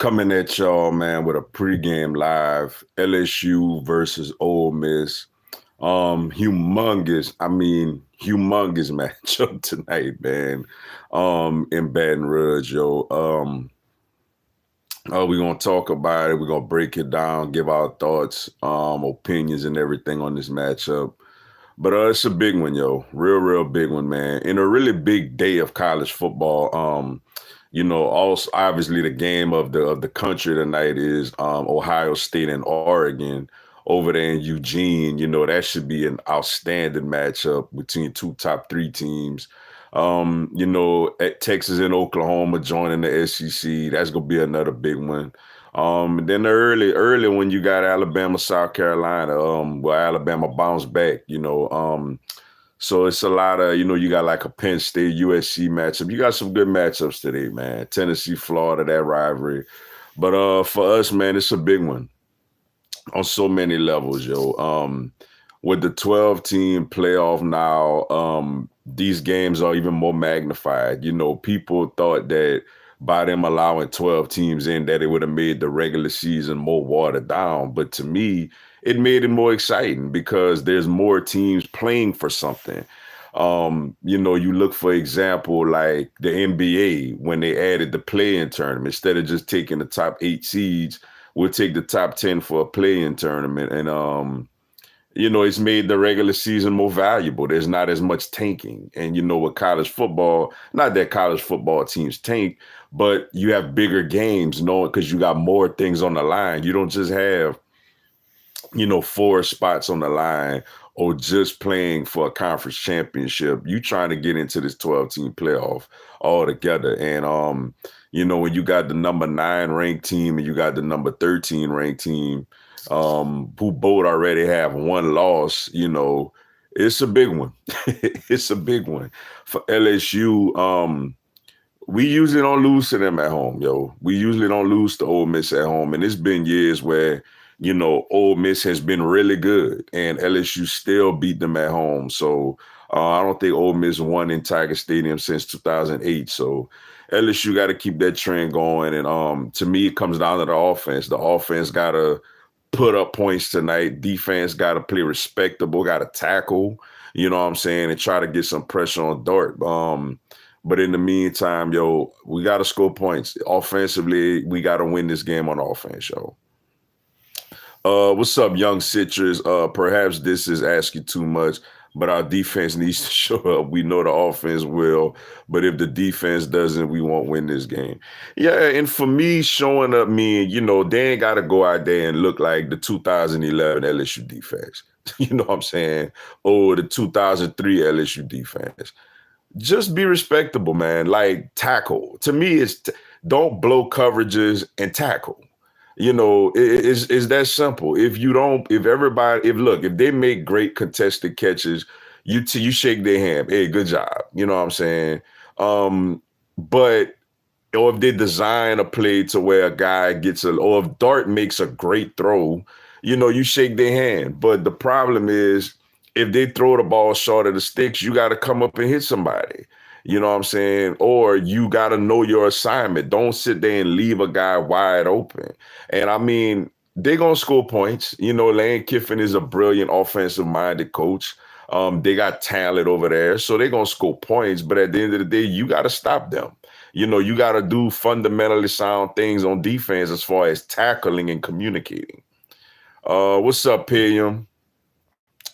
Coming at y'all, man, with a pregame live. LSU versus Ole Miss. Humongous matchup tonight, man. In Baton Rouge, yo. We're gonna talk about it. We're gonna break it down, give our thoughts, opinions, and everything on this matchup. But it's a big one, yo. Real big one, man. In a really big day of college football. Also obviously the game of the country tonight is Ohio State and Oregon over there in Eugene. That should be an outstanding matchup between two top three teams. At Texas and Oklahoma joining the SEC. That's gonna be another big one. Then the early when you got Alabama, South Carolina, Alabama bounced back, so it's a lot of, you got like a Penn State USC matchup. You got some good matchups today, man. Tennessee, Florida, that rivalry. But for us, man, it's a big one on so many levels, yo. With the 12-team playoff now, these games are even more magnified. People thought that by them allowing 12 teams in that it would have made the regular season more watered down. But to me, it made it more exciting because there's more teams playing for something. You look, for example, like the NBA when they added the play-in tournament. Instead of just taking the top 8 seeds, we'll take the top 10 for a play-in tournament. And it's made the regular season more valuable. There's not as much tanking. And with college football, not that college football teams tank, but you have bigger games, because you got more things on the line. You don't just have, 4 spots on the line or just playing for a conference championship. You trying to get into this 12-team playoff altogether. And, when you got the number 9 ranked team and you got the number 13 ranked team, who both already have one loss, it's a big one. It's a big one. For LSU, we usually don't lose to them at home, yo. We usually don't lose to Ole Miss at home. And it's been years where, Ole Miss has been really good and LSU still beat them at home. So I don't think Ole Miss won in Tiger Stadium since 2008. So LSU got to keep that trend going. And to me, it comes down to the offense. The offense got to put up points tonight. Defense got to play respectable, got to tackle, you know what I'm saying, and try to get some pressure on Dart. But in the meantime, yo, we got to score points. Offensively, we got to win this game on offense, yo. What's up, young citrus? Perhaps this is asking too much, but our defense needs to show up. We know the offense will, but if the defense doesn't, we won't win this game. Yeah, and for me, showing up they ain't got to go out there and look like the 2011 LSU defense. You know what I'm saying? Or the 2003 LSU defense. Just be respectable, man. Like, tackle. To me, it's don't blow coverages and tackle. It's that simple. If they make great contested catches, you shake their hand. Hey, good job. You know what I'm saying? But or if they design a play to where a guy or if Dart makes a great throw, you shake their hand. But the problem is, if they throw the ball short of the sticks, you got to come up and hit somebody. You know what I'm saying? Or you got to know your assignment. Don't sit there and leave a guy wide open. And I mean, they're going to score points. Lane Kiffin is a brilliant offensive-minded coach. They got talent over there, so they're going to score points. But at the end of the day, you got to stop them. You got to do fundamentally sound things on defense as far as tackling and communicating. What's up, Pilliam?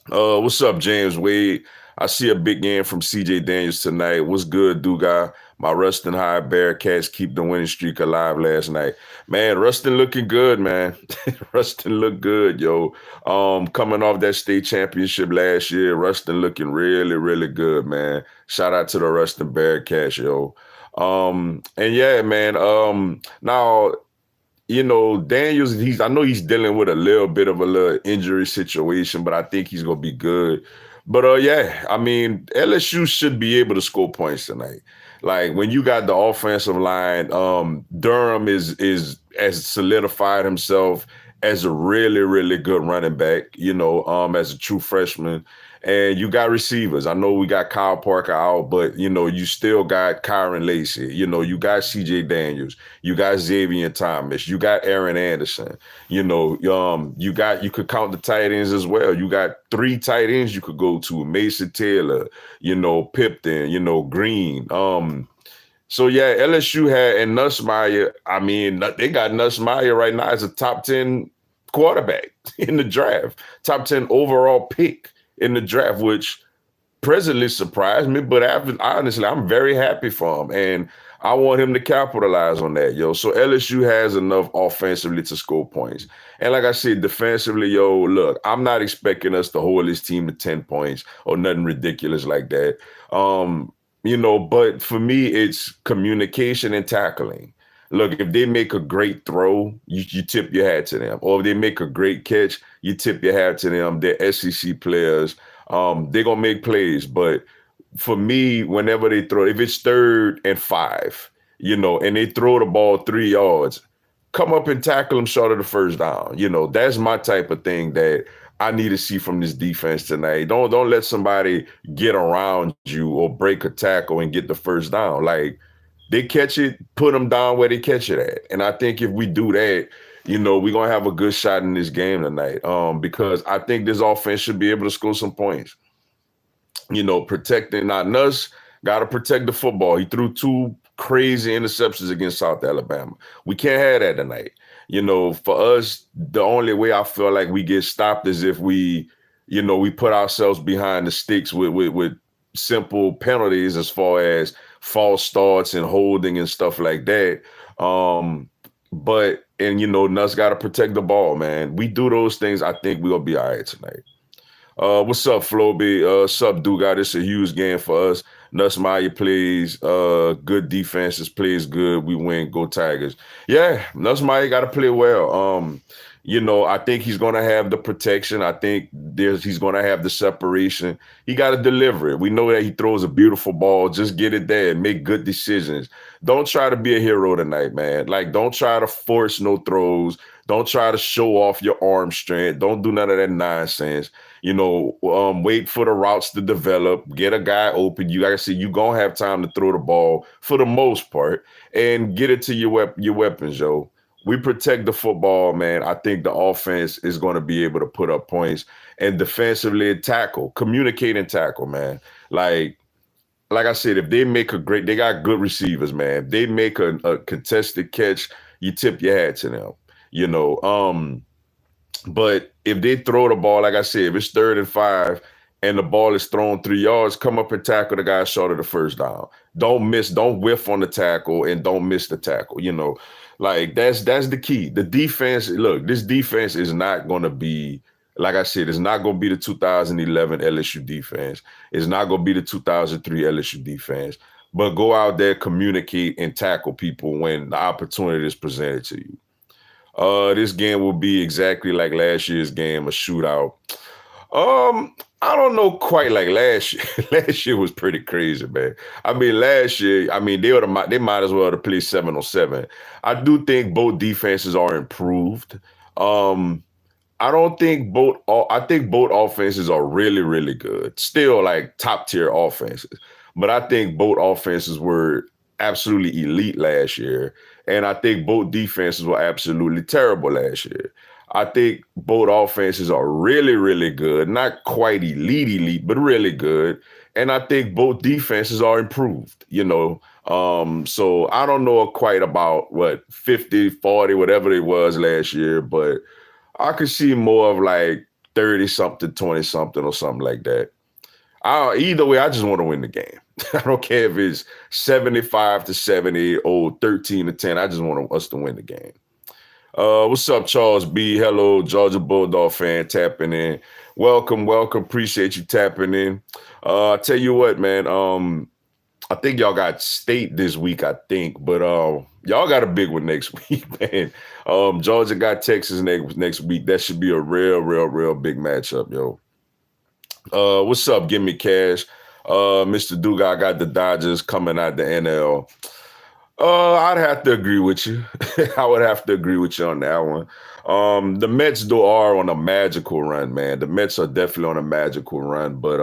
What's up, James Wade? I see a big game from CJ Daniels tonight. What's good, Duga? My Rustin High Bearcats keep the winning streak alive last night. Man, Rustin looking good, man. Rustin looked good, yo. Coming off that state championship last year, Rustin looking really, really good, man. Shout out to the Rustin Bearcats, yo. And yeah, man. Now, Daniels, I know he's dealing with a little injury situation, but I think he's going to be good. But yeah, I mean, LSU should be able to score points tonight. Like, when you got the offensive line, Durham has solidified himself as a really, really good running back, as a true freshman. And you got receivers. I know we got Kyle Parker out, but you still got Kyron Lacy. You got CJ Daniels. You got Xavier Thomas. You got Aaron Anderson. You could count the tight ends as well. You got 3 tight ends you could go to: Mason Taylor, Pipton, Green. So yeah, LSU had, and Nussmeier. I mean, they got Nussmeier right now as a top 10 quarterback in the draft, top 10 overall pick in the draft, which presently surprised me. But honestly, I'm very happy for him, and I want him to capitalize on that, yo. So LSU has enough offensively to score points. And like I said, defensively, yo, look, I'm not expecting us to hold this team to 10 points or nothing ridiculous like that. But for me, it's communication and tackling. Look, if they make a great throw, you tip your hat to them. Or if they make a great catch, you tip your hat to them. They're SEC players. They're going to make plays. But for me, whenever they throw, if it's 3rd and 5, and they throw the ball 3 yards, come up and tackle them short of the first down. That's my type of thing that I need to see from this defense tonight. Don't let somebody get around you or break a tackle and get the first down. Like, they catch it, put them down where they catch it at. And I think if we do that, we're going to have a good shot in this game tonight, because I think this offense should be able to score some points. Protecting, not Nuss, got to protect the football. He threw 2 crazy interceptions against South Alabama. We can't have that tonight. For us, the only way I feel like we get stopped is if we put ourselves behind the sticks with simple penalties as far as false starts and holding and stuff like that. Nuss got to protect the ball, man. We do those things, I think we'll be all right tonight. What's up, Floby? Sup, Dugas? It's a huge game for us. Nussmeier plays good defenses, plays good. We win. Go Tigers. Yeah, Nussmeier got to play well. I think he's going to have the protection. I think he's going to have the separation. He got to deliver it. We know that he throws a beautiful ball. Just get it there and make good decisions. Don't try to be a hero tonight, man. Like, don't try to force no throws. Don't try to show off your arm strength. Don't do none of that nonsense. Wait for the routes to develop. Get a guy open. You gotta see you're gonna have time to throw the ball for the most part and get it to your weapons, yo. We protect the football, man. I think the offense is going to be able to put up points, and defensively tackle, communicate and tackle, man. Like I said, if they make they got good receivers, man. If they make a contested catch, you tip your hat to them, But if they throw the ball, like I said, if it's 3rd and 5 and the ball is thrown 3 yards, come up and tackle the guy short of the first down. Don't whiff on the tackle and don't miss the tackle. Like that's the key. The defense, look, this defense is not going to be, like I said, it's not going to be the 2011 LSU defense. It's not going to be the 2003 LSU defense. But go out there, communicate, and tackle people when the opportunity is presented to you. This game will be exactly like last year's game, a shootout. I don't know quite like last year. Last year was pretty crazy, man. I mean, last year, they might as well have played 7-on-7. I do think both defenses are improved. I think both offenses are really, really good. Still like top tier offenses. But I think both offenses were absolutely elite last year. And I think both defenses were absolutely terrible last year. I think both offenses are really, really good. Not quite elite, but really good. And I think both defenses are improved, So I don't know quite about 50, 40, whatever it was last year, but I could see more of like 30-something, 20-something or something like that. Either way, I just want to win the game. I don't care if it's 75-70 or 13-10. I just want us to win the game. What's up, Charles B? Hello, Georgia Bulldog fan tapping in. Welcome. Appreciate you tapping in. I tell you what, man. I think y'all got State this week, I think, but y'all got a big one next week, man. Georgia got Texas next week. That should be a real big matchup, yo. What's up? Give me cash. Mr. Duga, I got the Dodgers coming out the NL. I'd have to agree with you. I would have to agree with you on that one. The Mets though are on a magical run, man. The Mets are definitely on a magical run. But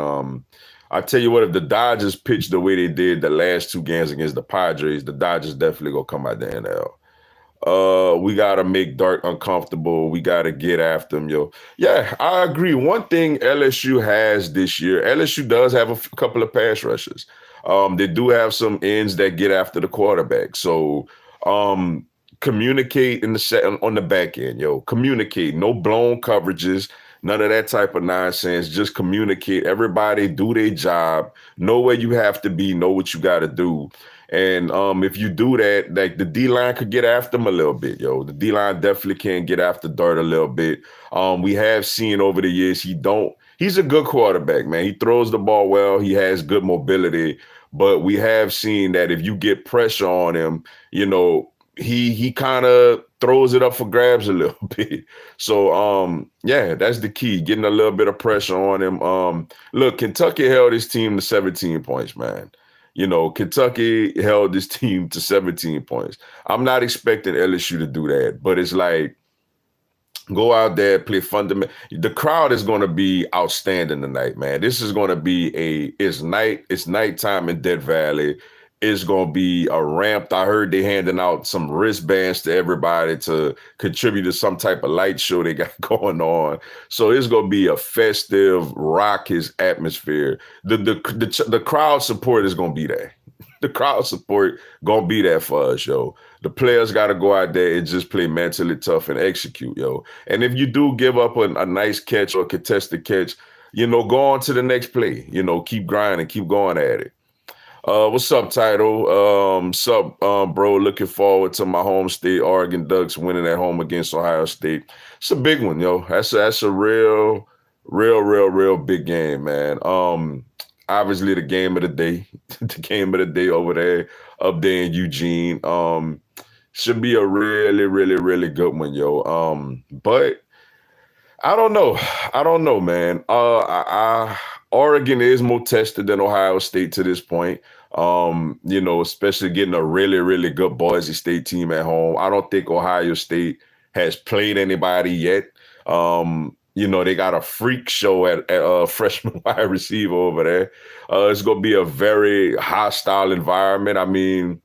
I tell you what, if the Dodgers pitch the way they did the last two games against the Padres, the Dodgers definitely gonna come out the NL. We gotta make Dark uncomfortable. We gotta get after him, yo. Yeah, I agree. One thing LSU has this year, LSU does have a couple of pass rushers. They do have some ends that get after the quarterback. So um communicate in the set on the back end, yo. Communicate. No blown coverages, none of that type of nonsense. Just communicate. Everybody do their job. Know where you have to be, know what you gotta do. And if you do that, like the D line could get after him a little bit, yo. The D line definitely can get after Dart a little bit. We have seen over the years he's a good quarterback, man. He throws the ball well, he has good mobility, but we have seen that if you get pressure on him, he kind of throws it up for grabs a little bit. So yeah, that's the key, getting a little bit of pressure on him. Look, Kentucky held his team to 17 points, man. Kentucky held this team to 17 points. I'm not expecting LSU to do that, but it's like go out there, play fundamental. The crowd is going to be outstanding tonight, man. This is going to be it's nighttime in Death Valley. It's going to be a ramp. I heard they handing out some wristbands to everybody to contribute to some type of light show they got going on. So it's going to be a festive, raucous atmosphere. The crowd support is going to be there. The crowd support going to be there for us, yo. The players got to go out there and just play mentally tough and execute, yo. And if you do give up a nice catch or a contested catch, go on to the next play. Keep grinding, keep going at it. What's up, Title? Sup, bro? Looking forward to my home state, Oregon Ducks, winning at home against Ohio State. It's a big one, yo. That's a real big game, man. Obviously the game of the day, the game of the day over there, up there in Eugene. Should be a really good one, yo. But I don't know. I don't know, man. Oregon is more tested than Ohio State to this point. Especially getting a really good Boise State team at home. I don't think Ohio State has played anybody yet. They got a freak show at freshman wide receiver over there. It's gonna be a very hostile environment. I mean,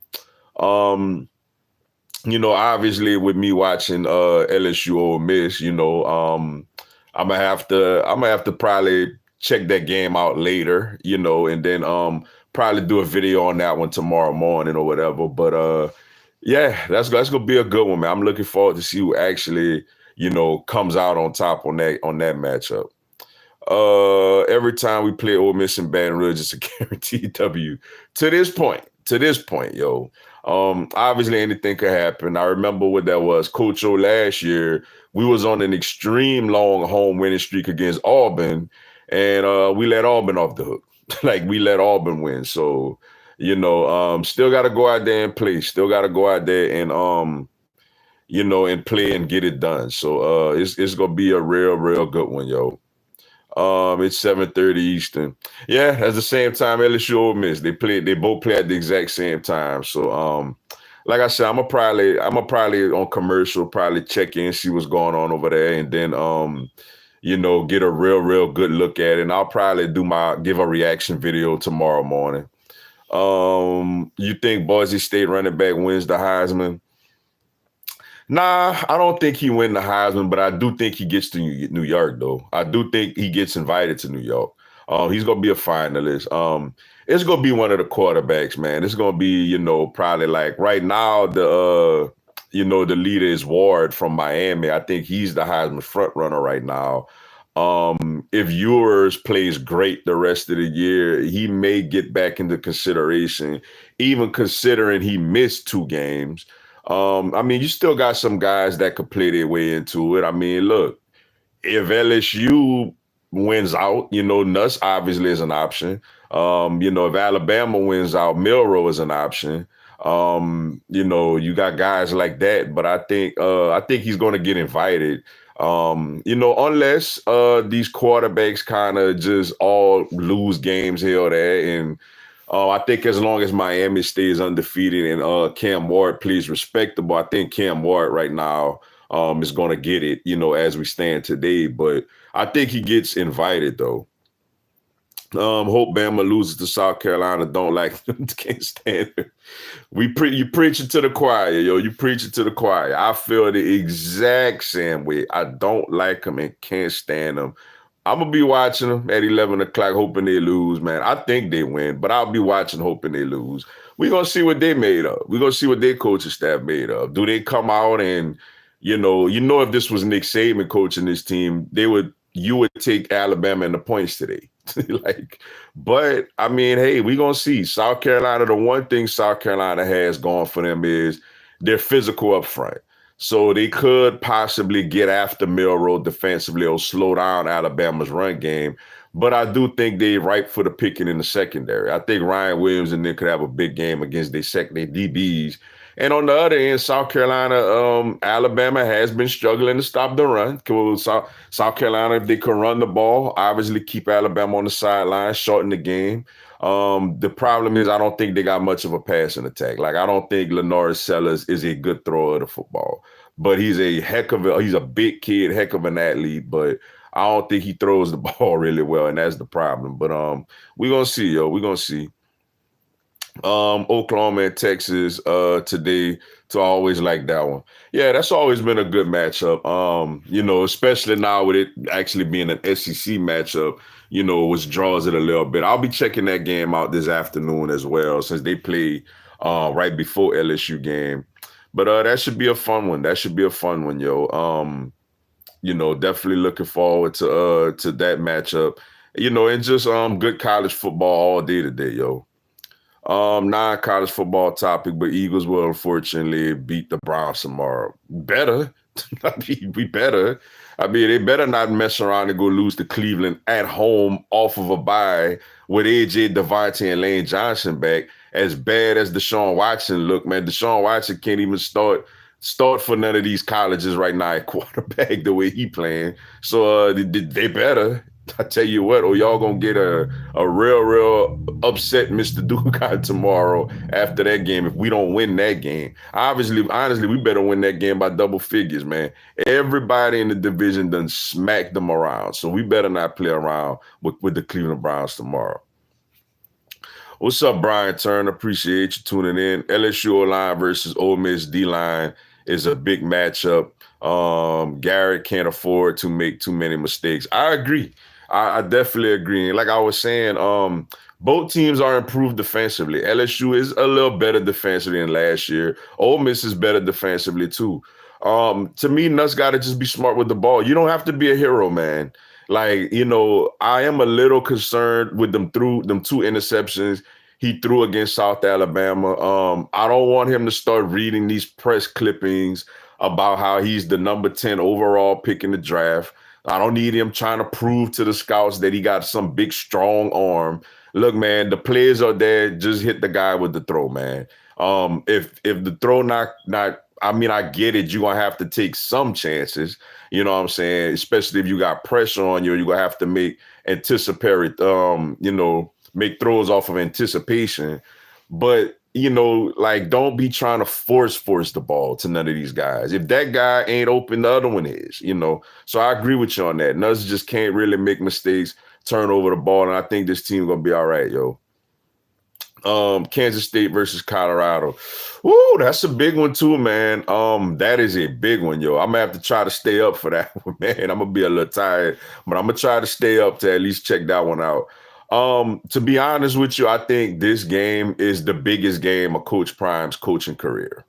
obviously with me watching LSU Ole Miss, I'm gonna have to probably check that game out later, and then probably do a video on that one tomorrow morning or whatever. But yeah, that's gonna be a good one, man. I'm looking forward to see who actually, comes out on top on that matchup. Every time we play Ole Miss in Baton Rouge, it's a guaranteed W. To this point, yo. Obviously anything could happen. I remember what that was. Coach O last year, we was on an extreme long home winning streak against Auburn, and we let Auburn off the hook. Like we let Auburn win. So, still got to go out there and play. Still got to go out there and play and get it done. So it's gonna be a real good one, yo. It's 7:30 Eastern. Yeah, at the same time, LSU Ole Miss. They both play at the exact same time. So like I said, I'm probably on commercial, probably check in, see what's going on over there, and then get a real good look at it. And I'll probably give a reaction video tomorrow morning. You think Boise State running back wins the Heisman? Nah, I don't think he win the Heisman, but I do think he gets to New York, though. I do think he gets invited to New York. He's gonna be a finalist. It's gonna be one of the quarterbacks, man. It's gonna be, probably like right now the leader is Ward from Miami. I think he's the Heisman front runner right now. If Ewers plays great the rest of the year, he may get back into consideration, even considering he missed 2 games. I mean, you still got some guys that could play their way into it. I mean, look, if LSU wins out, Nuss obviously is an option. If Alabama wins out, Milrow is an option. You got guys like that, but I think he's going to get invited. Unless these quarterbacks kind of just all lose games here or there, and I think as long as Miami stays undefeated and Cam Ward plays respectable, I think Cam Ward right now is going to get it, as we stand today. But I think he gets invited, though. Hope Bama loses to South Carolina. Don't like them. Can't stand it. You preaching to the choir, yo. You preaching to the choir. I feel the exact same way. I don't like them and can't stand them. I'm gonna be watching them at 11 o'clock, hoping they lose, man. I think they win, but I'll be watching, hoping they lose. We're gonna see what they made of. We're gonna see what their coaching staff made of. Do they come out and, if this was Nick Saban coaching this team, you would take Alabama in the points today. But I mean, hey, we're gonna see. South Carolina, the one thing South Carolina has going for them is they're physical up front. So they could possibly get after Milroe defensively or slow down Alabama's run game. But I do think they're ripe for the picking in the secondary. I think Ryan Williams and they could have a big game against their DBs. And on the other end, South Carolina, Alabama has been struggling to stop the run. South Carolina, if they can run the ball, obviously keep Alabama on the sideline, shorten the game. The problem is I don't think they got much of a passing attack. Like, I don't think Lenore Sellers is a good thrower of the football. But he's a big kid, heck of an athlete, but I don't think he throws the ball really well, and that's the problem. But we're gonna see, yo. We're gonna see. Oklahoma and Texas today, to always like that one. Yeah, that's always been a good matchup. Especially now with it actually being an SEC matchup, which draws it a little bit. I'll be checking that game out this afternoon as well, since they play right before LSU game. But that should be a fun one. That should be a fun one, yo. Definitely looking forward to that matchup. And just good college football all day today, yo. Non-college football topic, but Eagles will unfortunately beat the Browns tomorrow. Better. We better. I mean, they better not mess around and go lose to Cleveland at home off of a bye with AJ Devontae and Lane Johnson back. As bad as Deshaun Watson look, man, Deshaun Watson can't even start for none of these colleges right now at quarterback the way he playing. So they better. I tell you what, or y'all gonna get a real upset Mr. Dugan tomorrow after that game if we don't win that game. Honestly, we better win that game by double figures, man. Everybody in the division done smacked them around, so we better not play around with the Cleveland Browns tomorrow. What's up, Brian Turner? Appreciate you tuning in. LSU O-line versus Ole Miss D-line is a big matchup. Garrett can't afford to make too many mistakes. I agree. I definitely agree. And like I was saying, both teams are improved defensively. LSU is a little better defensively than last year. Ole Miss is better defensively too. To me, Nuts got to just be smart with the ball. You don't have to be a hero, man. Like, I am a little concerned with them two interceptions he threw against South Alabama. I don't want him to start reading these press clippings about how he's the number 10 overall pick in the draft. I don't need him trying to prove to the scouts that he got some big, strong arm. Look, man, the players are there. Just hit the guy with the throw, man. If the throw I get it. You're going to have to take some chances. You know what I'm saying? Especially if you got pressure on you, you're going to have to make anticipatory, make throws off of anticipation. But, don't be trying to force the ball to none of these guys. If that guy ain't open, the other one is, So I agree with you on that. Nuts just can't really make mistakes, turn over the ball, and I think this team going to be all right, yo. Kansas State versus Colorado. Woo, that's a big one too, man. That is a big one, yo. I'm gonna have to try to stay up for that one, man. I'm gonna be a little tired, but I'm gonna try to stay up to at least check that one out. To be honest with you, I think this game is the biggest game of Coach Prime's coaching career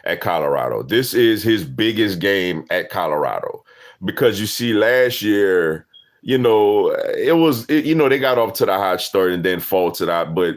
at Colorado. This is his biggest game at Colorado because you see last year, they got off to the hot start and then faltered out, but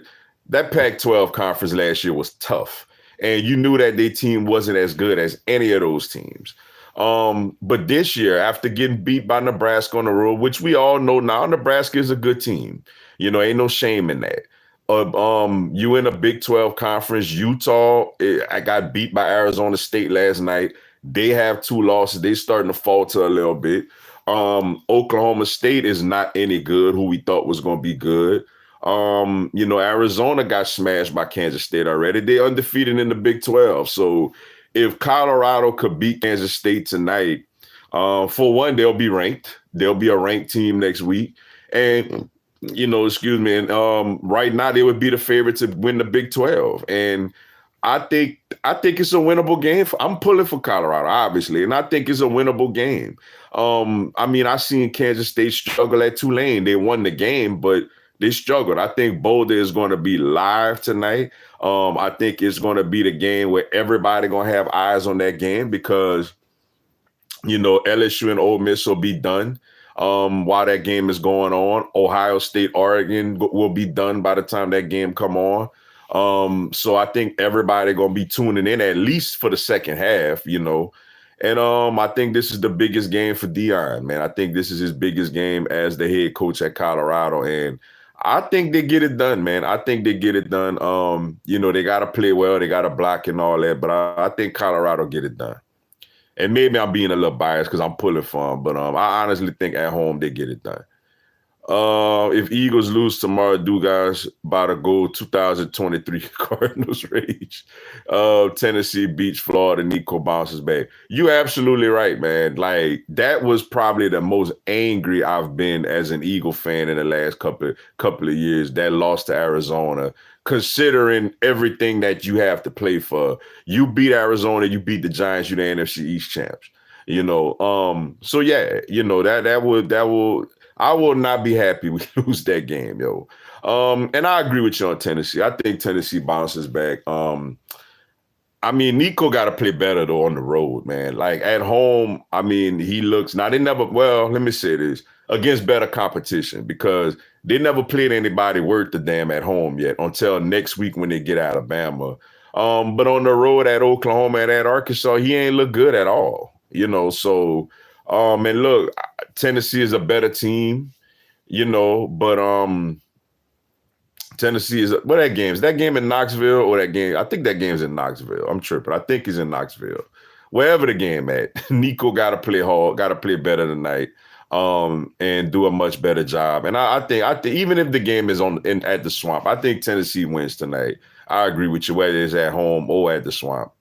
that Pac-12 conference last year was tough. And you knew that their team wasn't as good as any of those teams. But this year, after getting beat by Nebraska on the road, which we all know now, Nebraska is a good team. Ain't no shame in that. You in a Big 12 conference, Utah, I got beat by Arizona State last night. They have 2 losses. They starting to falter a little bit. Oklahoma State is not any good, who we thought was going to be good. Arizona got smashed by Kansas State already. They're undefeated in the Big 12. So if Colorado could beat Kansas State tonight, for one, they'll be ranked. They'll be a ranked team next week. And, excuse me, and right now they would be the favorite to win the Big 12. And I think it's a winnable game. I'm pulling for Colorado, obviously, and I think it's a winnable game. I seen Kansas State struggle at Tulane. They won the game, but they struggled. I think Boulder is going to be live tonight. I think it's going to be the game where everybody going to have eyes on that game because, LSU and Ole Miss will be done while that game is going on. Ohio State, Oregon will be done by the time that game come on. So I think everybody going to be tuning in at least for the second half, And I think this is the biggest game for Deion, man. I think this is his biggest game as the head coach at Colorado. And I think they get it done, man. I think they get it done. They got to play well. They got to block and all that. But I think Colorado get it done. And maybe I'm being a little biased because I'm pulling for them. But I honestly think at home they get it done. If Eagles lose tomorrow, do guys about to go 2023 Cardinals rage. Tennessee beats Florida. Nico bounces back. You absolutely right, man. Like that was probably the most angry I've been as an Eagle fan in the last couple of years. That loss to Arizona, considering everything that you have to play for. You beat Arizona, you beat the Giants, you're the NFC East champs. So yeah, that will. I will not be happy we lose that game, yo. And I agree with you on Tennessee. I think Tennessee bounces back. Nico got to play better, though, on the road, man. Like, at home, he looks – now, they never – well, let me say this. Against better competition because they never played anybody worth the damn at home yet until next week when they get Alabama. But on the road at Oklahoma and at Arkansas, he ain't look good at all, So, and look – Tennessee is a better team, but Tennessee is what that game is. That game in Knoxville or that game? I think that game's in Knoxville. I'm tripping. I think he's in Knoxville. Wherever the game at, Nico got to play hard, got to play better tonight, and do a much better job. And I think even if the game is at the Swamp, I think Tennessee wins tonight. I agree with you whether it's at home or at the Swamp.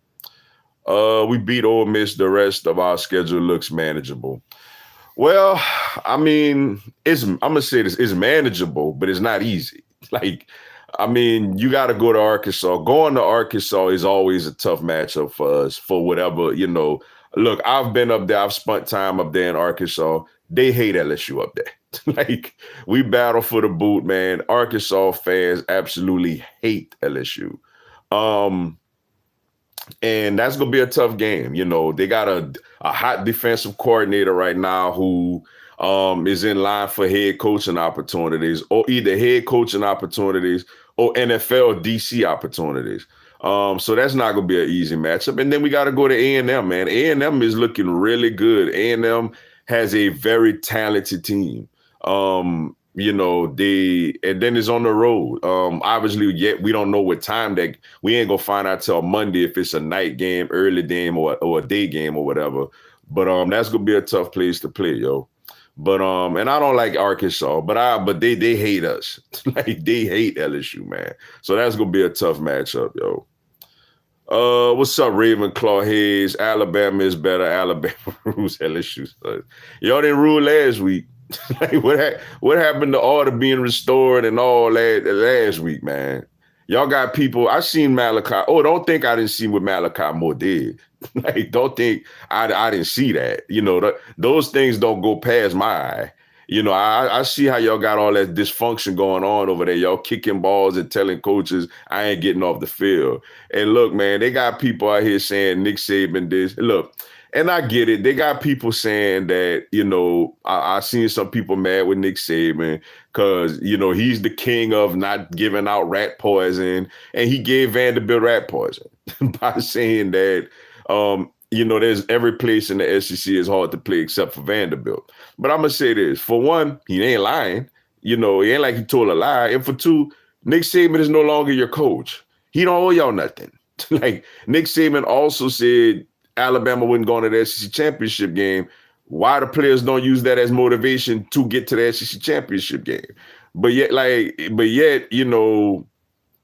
We beat Ole Miss. The rest of our schedule looks manageable. Well, I'm gonna say this, it's manageable, but it's not easy. You got to go to Arkansas. Going to Arkansas is always a tough matchup for us for whatever, Look, I've been up there. I've spent time up there in Arkansas. They hate LSU up there. We battle for the boot, man. Arkansas fans absolutely hate LSU. And that's going to be a tough game. They got a hot defensive coordinator right now who is in line for head coaching opportunities or either head coaching opportunities or NFL DC opportunities. So that's not going to be an easy matchup. And then we got to go to A&M, man. A&M is looking really good. A&M has a very talented team. And then it's on the road. Obviously, yet we don't know what time that we ain't gonna find out till Monday if it's a night game, early game, or a day game or whatever. But that's gonna be a tough place to play, yo. But and I don't like Arkansas, but they hate us. They hate LSU, man. So that's gonna be a tough matchup, yo. What's up, Ravenclaw Hayes? Alabama is better. Alabama rules LSU. Y'all didn't rule last week. What happened to order being restored and all that last week, man? Y'all got people. I seen Malachi. Oh, don't think I didn't see what Malachi Moore did. Don't think I didn't see that. Those things don't go past my eye. I see how y'all got all that dysfunction going on over there. Y'all kicking balls and telling coaches I ain't getting off the field. And look, man, they got people out here saying Nick Saban this. Look. And I get it. They got people saying that, I seen some people mad with Nick Saban because, he's the king of not giving out rat poison. And he gave Vanderbilt rat poison by saying that, there's every place in the SEC is hard to play except for Vanderbilt. But I'm going to say this. For one, he ain't lying. He ain't like he told a lie. And for two, Nick Saban is no longer your coach. He don't owe y'all nothing. Nick Saban also said, Alabama wouldn't go into the SEC championship game. Why the players don't use that as motivation to get to the SEC championship game? but yet,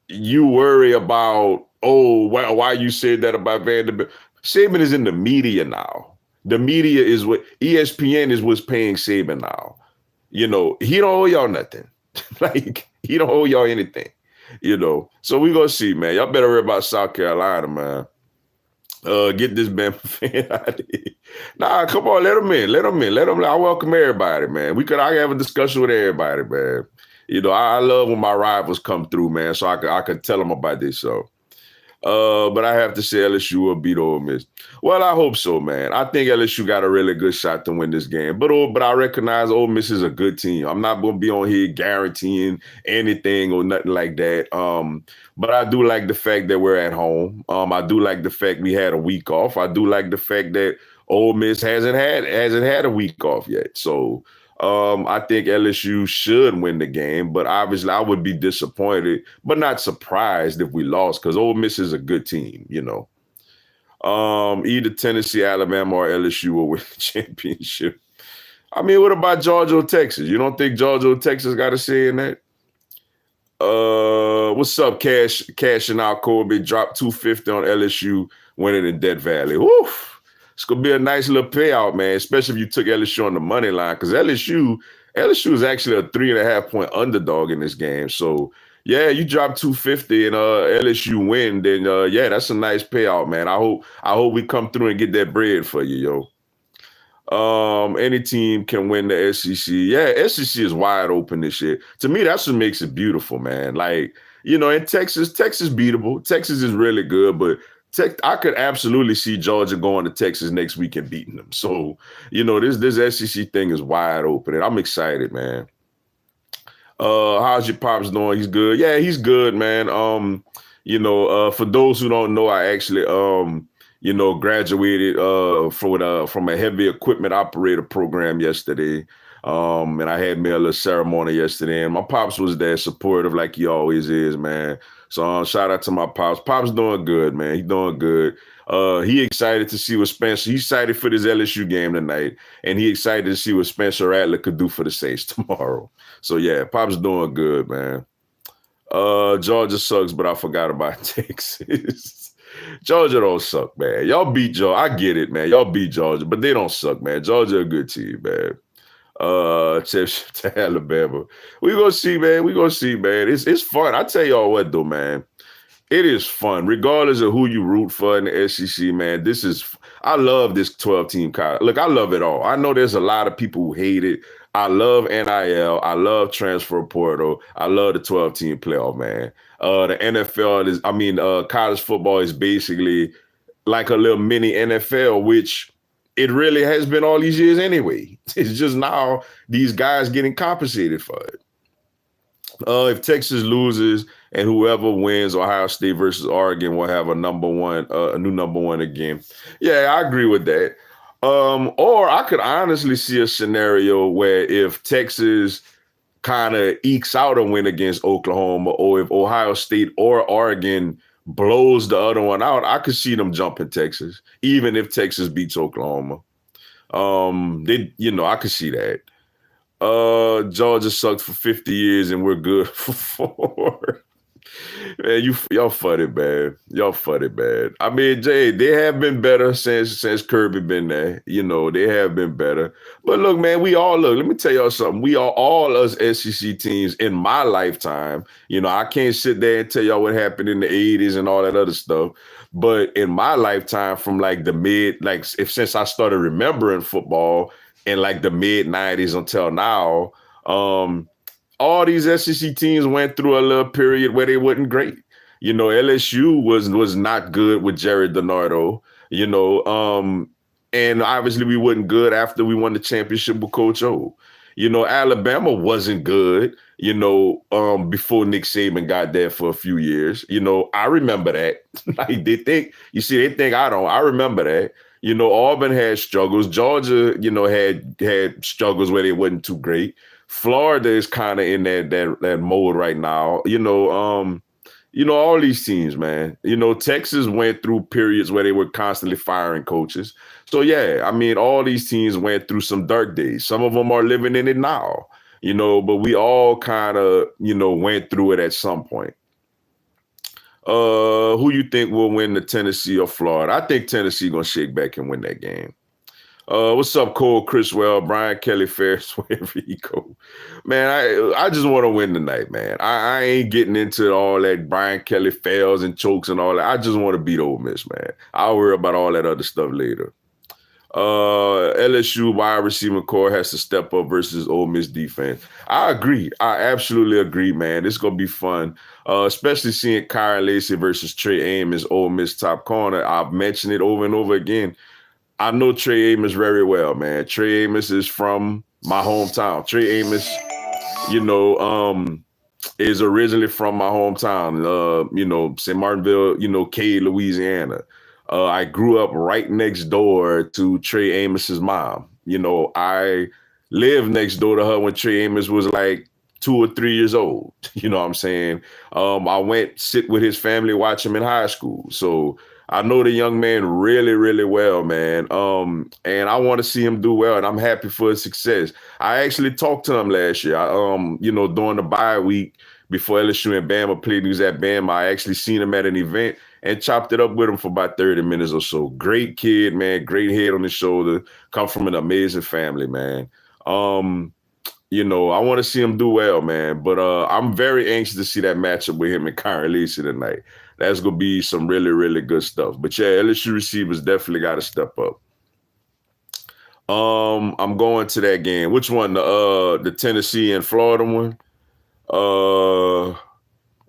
you worry about, why you said that about Vanderbilt. Saban is in the media now. The media is what ESPN is what's paying Saban now. He don't owe y'all nothing. Like, he don't owe y'all anything. So we gonna see, man. Y'all better worry about South Carolina, man. Get this Bama fan out of here. Nah, come on, let him in. Let him in. Let him. I welcome everybody, man. I have a discussion with everybody, man. I love when my rivals come through, man, so I could tell them about this. So, but I have to say LSU will beat Ole Miss. Well, I hope so, man. I think LSU got a really good shot to win this game. But I recognize Ole Miss is a good team. I'm not going to be on here guaranteeing anything or nothing like that. But I do like the fact that we're at home. I do like the fact we had a week off. I do like the fact that Ole Miss hasn't had a week off yet. So I think LSU should win the game, but obviously I would be disappointed, but not surprised if we lost, because Ole Miss is a good team, Either Tennessee, Alabama, or LSU will win the championship. I mean, what about Georgia or Texas? You don't think Georgia or Texas got a say in that? What's up, Cashing out Kobe? Dropped $250 on LSU winning in Death Valley. Woof. It's gonna be a nice little payout, man, especially if you took LSU on the money line, because LSU is actually a 3.5 point underdog in this game. So yeah, you drop $250 and LSU win, then yeah, that's a nice payout, man. I hope we come through and get that bread for you, yo. Any team can win the SEC. Yeah, SEC is wide open this year. To me, that's what makes it beautiful, man. Like, in Texas beatable. Texas is really good, but I could absolutely see Georgia going to Texas next week and beating them. So, this SEC thing is wide open, and I'm excited, man. How's your pops doing? He's good. Yeah, he's good, man. For those who don't know, I actually graduated from a heavy equipment operator program yesterday. And I had me a little ceremony yesterday, and my pops was there, supportive like he always is, man. So shout out to my pops. Pops doing good, man. He doing good. He excited to see what Spencer. He's excited for this LSU game tonight, and he excited to see what Spencer Rattler could do for the Saints tomorrow. So yeah, Pops doing good, man. Georgia sucks, but I forgot about Texas. Georgia don't suck, man. Y'all beat Georgia. I get it, man. Y'all beat Georgia, but they don't suck, man. Georgia a good team, man. Championship to Alabama. We gonna see, man. It's fun. I tell y'all what, though, man. It is fun, regardless of who you root for in the SEC, man. I love this 12-team college. Look, I love it all. I know there's a lot of people who hate it. I love NIL. I love transfer portal. I love the 12-team playoff, man. The NFL college football is basically like a little mini NFL, which it really has been all these years anyway. It's just now these guys getting compensated for it. If Texas loses and whoever wins, Ohio State versus Oregon will have a new number one again. Yeah, I agree with that. Or I could honestly see a scenario where if Texas kind of ekes out a win against Oklahoma, or if Ohio State or Oregon blows the other one out, I could see them jumping Texas, even if Texas beats Oklahoma. I could see that. Georgia sucked for 50 years and we're good for 4. Man, y'all funny, man. Y'all funny, man. I mean, Jay, they have been better since Kirby been there. They have been better. But look, man, let me tell y'all something. We are all us SEC teams in my lifetime. I can't sit there and tell y'all what happened in the 80s and all that other stuff. But in my lifetime, from like since I started remembering football in like the mid 90s until now, all these SEC teams went through a little period where they wasn't great. LSU was not good with Jared DiNardo, and obviously we wasn't good after we won the championship with Coach O. Alabama wasn't good, before Nick Saban got there for a few years. I remember that. Like they think I don't. I remember that. Auburn had struggles. Georgia, had struggles where they wasn't too great. Florida is kind of in that mode right now. All these teams, man. Texas went through periods where they were constantly firing coaches. So yeah, I mean, all these teams went through some dark days. Some of them are living in it now. but we all kind of, went through it at some point. Who you think will win, the Tennessee or Florida? I think Tennessee gonna shake back and win that game. What's up, Cole Chriswell, Brian Kelly Ferris, wherever he go. Man, I just want to win tonight, man. I ain't getting into all that Brian Kelly fails and chokes and all that. I just want to beat Ole Miss, man. I'll worry about all that other stuff later. LSU wide receiver core has to step up versus Ole Miss defense. I agree. I absolutely agree, man. It's gonna be fun, especially seeing Kyron Lacy versus Trey Amos, Ole Miss top corner. I've mentioned it over and over again. I know Trey Amos very well, man. Trey Amos is from my hometown. Trey Amos, you know, is originally from my hometown, St. Martinville, Cade, Louisiana. I grew up right next door to Trey Amos's mom. I lived next door to her when Trey Amos was like 2 or 3 years old. You know what I'm saying? I went sit with his family, watch him in high school. So I know the young man really, really well, man. And I want to see him do well, and I'm happy for his success. I actually talked to him last year. During the bye week before LSU and Bama played, he was at Bama. I actually seen him at an event and chopped it up with him for about 30 minutes or so. Great kid, man. Great head on his shoulder. Come from an amazing family, man. I want to see him do well, man. But I'm very anxious to see that matchup with him and Kyron Lacy tonight. That's going to be some really, really good stuff. But yeah, LSU receivers definitely got to step up. I'm going to that game. Which one? The Tennessee and Florida one?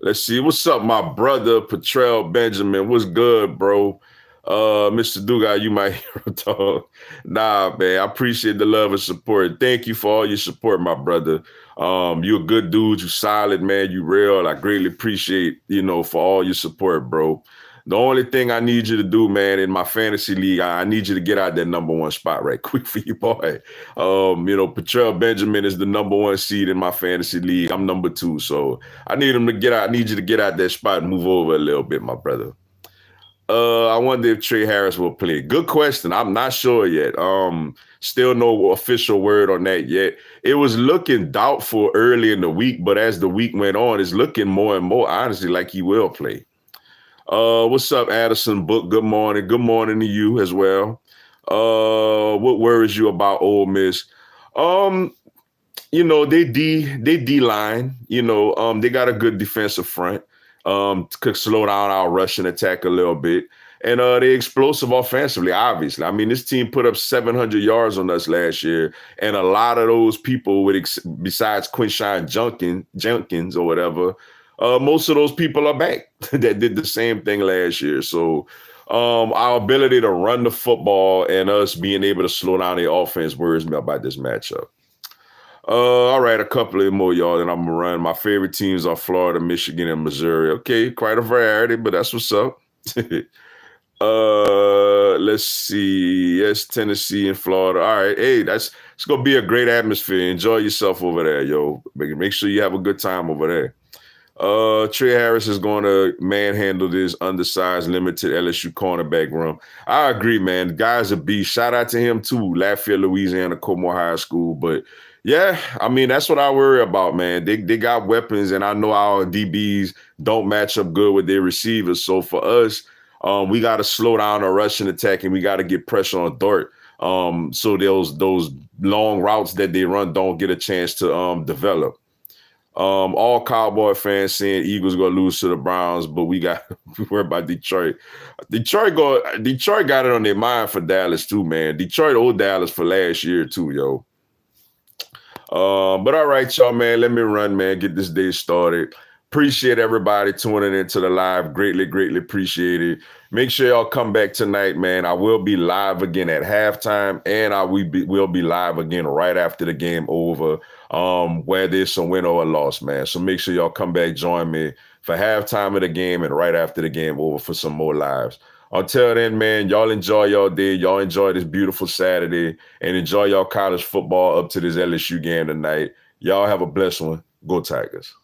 Let's see. What's up, my brother, Patrell Benjamin? What's good, bro? Mr. Dugas, you might hear him talk. Nah, man, I appreciate the love and support. Thank you for all your support, my brother. You're a good dude. You solid, man. You real. I greatly appreciate, for all your support, bro. The only thing I need you to do, man, in my fantasy league, I need you to get out that number one spot right quick for you, boy. Patrell Benjamin is the number one seed in my fantasy league. I'm number 2, so I need him to get out. I need you to get out that spot and move over a little bit, my brother. I wonder if Trey Harris will play. Good question. I'm not sure yet. Still no official word on that yet. It was looking doubtful early in the week, but as the week went on, it's looking more and more, honestly, like he will play. What's up, Addison Book? Good morning. Good morning to you as well. What worries you about Ole Miss? They D line. They got a good defensive front. Could slow down our rushing attack a little bit. And they explosive offensively, obviously. I mean, this team put up 700 yards on us last year, and a lot of those people, besides Quinshon Jenkins or whatever, most of those people are back that did the same thing last year. So our ability to run the football and us being able to slow down the offense worries me about this matchup. All right, a couple of more, y'all, that I'm going to run. My favorite teams are Florida, Michigan, and Missouri. Okay, quite a variety, but that's what's up. Let's see. Yes, Tennessee and Florida. All right, hey, it's going to be a great atmosphere. Enjoy yourself over there, yo. Make sure you have a good time over there. Trey Harris is going to manhandle this undersized, limited LSU cornerback room. I agree, man. The guy's a beast. Shout out to him, too. Lafayette, Louisiana, Comore High School. But, yeah, I mean, that's what I worry about, man. They got weapons, and I know our DBs don't match up good with their receivers. So, for us, we got to slow down our rushing attack, and we got to get pressure on Dart. So those long routes that they run don't get a chance to develop. All Cowboy fans saying Eagles gonna lose to the Browns, but we worry about Detroit. Detroit got it on their mind for Dallas too, man. Detroit owed Dallas for last year too, yo. But all right, y'all, man. Let me run, man. Get this day started. Appreciate everybody tuning into the live. Greatly, greatly appreciate it. Make sure y'all come back tonight, man. I will be live again at halftime, and will be live again right after the game over, where there's some win or a loss, man. So make sure y'all come back, join me for halftime of the game and right after the game over for some more lives. Until then, man, y'all enjoy y'all day. Y'all enjoy this beautiful Saturday and enjoy y'all college football up to this LSU game tonight. Y'all have a blessed one. Go Tigers.